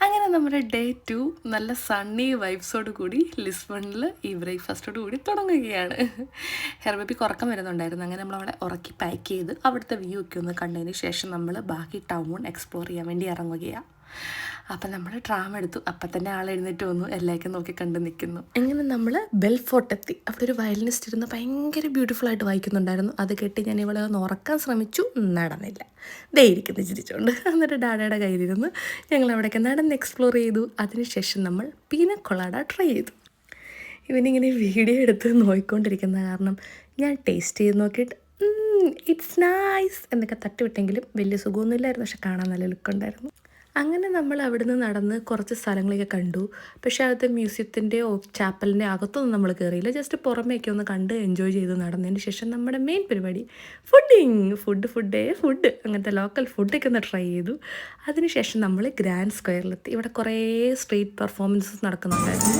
അങ്ങനെ നമ്മുടെ ഡേ 2 നല്ല സണ്ണി വൈബ്സോട് കൂടി ലിസ്ബണിൽ ഈ ബ്രേക്ക്ഫാസ്റ്റോട് കൂടി തുടങ്ങുകയാണ്. ഹെർബബിക്ക് ഉറക്കം വരുന്നുണ്ടായിരുന്നു. അങ്ങനെ നമ്മളവിടെ ഉറക്കി പാക്ക് ചെയ്ത് അവിടുത്തെ വ്യൂ ഒക്കെ ഒന്ന് കണ്ടതിന് ശേഷം നമ്മൾ ബാക്കി ടൗൺ എക്സ്പ്ലോർ ചെയ്യാൻ വേണ്ടി ഇറങ്ങുകയാണ്. അപ്പം നമ്മൾ ട്രാം എടുത്തു. അപ്പം തന്നെ ആൾ എഴുന്നേറ്റ് വന്നു, എല്ലാവർക്കും നോക്കി കണ്ട് നിൽക്കുന്നു. അങ്ങനെ നമ്മൾ ബെൽഫോർട്ട് എത്തി. അവിടെ ഒരു വയലിനിസ്റ്റ് ഇരുന്ന് ഭയങ്കര ബ്യൂട്ടിഫുൾ ആയിട്ട് വായിക്കുന്നുണ്ടായിരുന്നു. അത് കേട്ട് ഞാൻ ഇവളെ ഒന്ന് ഉറക്കാൻ ശ്രമിച്ചു, നടന്നില്ല. ദേ ഇരിക്കുന്നു ചിരിച്ചുകൊണ്ട്. എന്നിട്ട് ഡാഡയുടെ കയ്യിലിരുന്ന് ഞങ്ങൾ അവിടെയൊക്കെ നടന്ന് എക്സ്പ്ലോർ ചെയ്തു. അതിനുശേഷം നമ്മൾ പീന കൊളാഡ ട്രൈ ചെയ്തു. ഇവനിങ്ങനെ വീഡിയോ എടുത്ത് നോക്കിക്കൊണ്ടിരിക്കുന്ന കാരണം ഞാൻ ടേസ്റ്റ് ചെയ്ത് നോക്കിയിട്ട് ഇറ്റ്സ് നൈസ് എന്നൊക്കെ തട്ടിവിട്ടെങ്കിലും വലിയ സുഖമൊന്നുമില്ലായിരുന്നു. പക്ഷെ കാണാൻ നല്ല ലുക്കുണ്ടായിരുന്നു. അങ്ങനെ നമ്മൾ അവിടുന്ന് നടന്ന് കുറച്ച് സ്ഥലങ്ങളൊക്കെ കണ്ടു. പക്ഷേ അകത്തെ മ്യൂസിയത്തിൻ്റെ ചാപ്പലിൻ്റെ അകത്തൊന്നും നമ്മൾ കയറിയില്ല. ജസ്റ്റ് പുറമേയൊക്കെ ഒന്ന് കണ്ട് എൻജോയ് ചെയ്ത് നടന്നതിന് ശേഷം നമ്മുടെ മെയിൻ പരിപാടി ഫുഡ് അങ്ങനത്തെ ലോക്കൽ ഫുഡൊക്കെ ഒന്ന് ട്രൈ ചെയ്തു. അതിനുശേഷം നമ്മൾ ഗ്രാൻഡ് സ്ക്വയറിലെത്തി. ഇവിടെ കുറേ സ്ട്രീറ്റ് പെർഫോമൻസസ് നടക്കുന്നുണ്ടായിരുന്നു.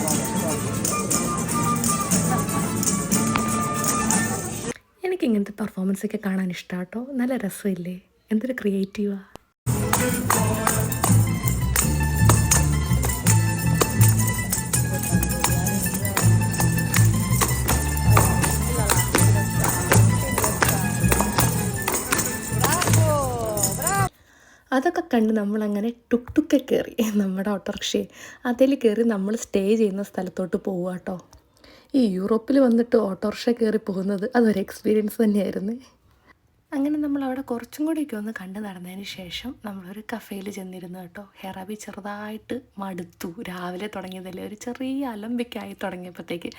എനിക്കിങ്ങനത്തെ പെർഫോമൻസൊക്കെ കാണാൻ ഇഷ്ടമാണ് കേട്ടോ. നല്ല രസമില്ലേ? എന്തൊരു ക്രിയേറ്റീവാണ്. അതൊക്കെ കണ്ട് നമ്മളങ്ങനെ ടുക്ക് കയറി നമ്മുടെ ഓട്ടോറിക്ഷയെ അതിൽ കയറി നമ്മൾ സ്റ്റേ ചെയ്യുന്ന സ്ഥലത്തോട്ട് പോവുക കേട്ടോ. ഈ യൂറോപ്പിൽ വന്നിട്ട് ഓട്ടോറിക്ഷ കയറി പോകുന്നത് അതൊരു എക്സ്പീരിയൻസ് തന്നെയായിരുന്നു. അങ്ങനെ നമ്മൾ അവിടെ കുറച്ചും കൂടിയൊക്കെ ഒന്ന് കണ്ട് നടന്നതിന് ശേഷം നമ്മളൊരു കഫേയിൽ ചെന്നിരുന്നു കേട്ടോ. ഹെറാബി ചെറുതായിട്ട് മടുത്തു. രാവിലെ തുടങ്ങിയതല്ലേ, ഒരു ചെറിയ അലമ്പിക്കായി തുടങ്ങിയപ്പോഴത്തേക്ക്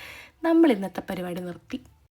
നമ്മൾ ഇന്നത്തെ പരിപാടി നിർത്തി.